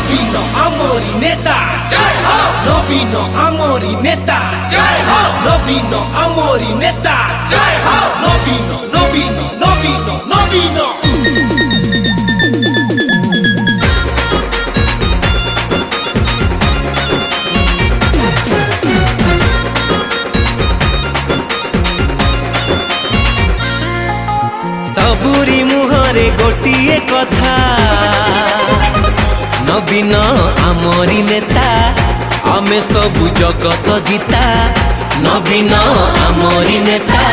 নবীন আমরি নেতা জয় হো নবীন আমরি নেতা জয় হো নবীন আমরি নেতা জয় হো নবীন নবীন নবীন নবীন सबुरी मुहरे गोटिए कथा नवीन आमरी नेता आमे सबु जगत जीता नवीन आमरी नेता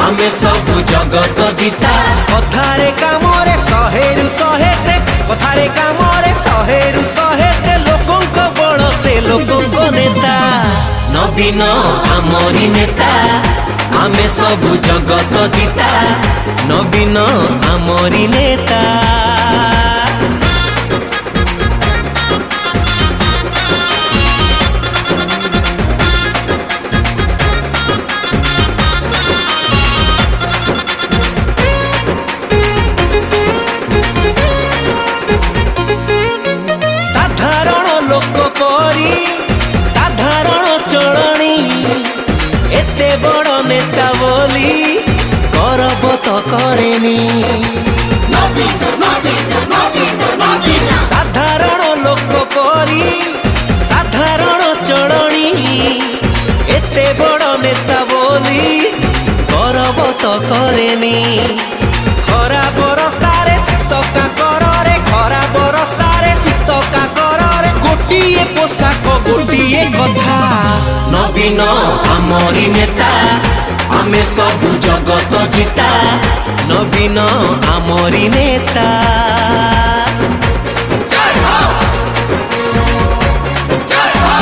आमे सबु जगत जीता कथारे कामरे शहेरु शहे से कथारे कामरे शहेरु शहे से लोकंक बड़ से लोकंक नेता नवीन आमरी नेता आमे सबु जगत जीता नवीन आमरी नेता साधारण लोक परी साधारण चलनी एते बड़ नेता बोली करब तो करेनी साधारण लोक परी साधारण चलनी एते बड़ नेता बोली करब तो करेनी खरा बरसारे शीत काकरे खरा बरसारे शीत काकरे गोटिए पोशाक गोटिए कथा नवीन आमरी नेता आमे सबु जगत जीता नवीन आमरी नेता जय हो जय हो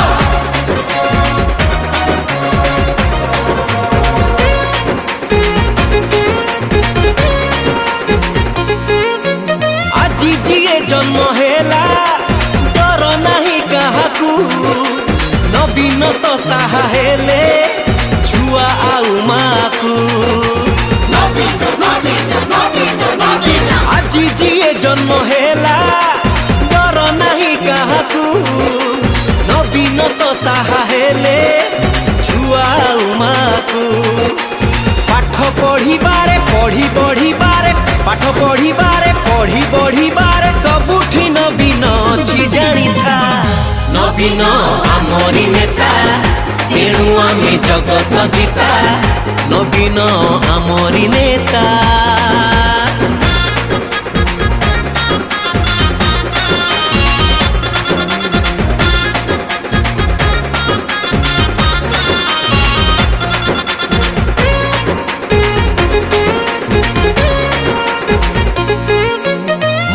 आजी जिए जन्म हेला डर नाही काहाकू नवीन तो साहा हेले छुआ आउ माकू आजी जिए जन्म हेला डर नाही काहाकू नवीन तो साहा हेले छुआ आउ माकू पाठ पढ़िबारे पढ़ी बढ़िबारे पाठ पढ़िबारे पढ़ी बढ़िबारे सबुठी नवीन अछि जानी था नवीन आमरी नेता तेणु आमे जगत जीता नवीन आमरी नेता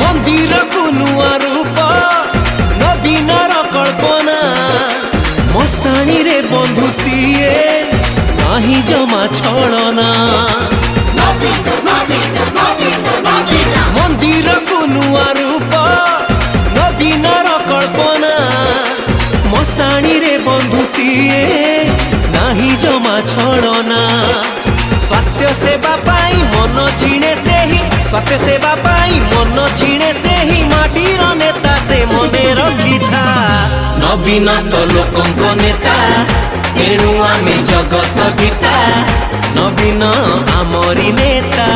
मंदिर को नुआ रूप नवीन कल्पना मशाणी रे बंधु सीए नाही जमा छलना मंदिर को नुआ रूप नवीन कल्पना मशाणी रे बंधु सीए नाही जमा छलना स्वास्थ्य सेवा पाई मन झिणे से ही स्वास्थ्य सेवा पाई मन झिणे से ही माटीर नेता से मने रखी था नवीन तो लोकंक नेता तेणु आमे जगत जीता नवीन आमरी नेता।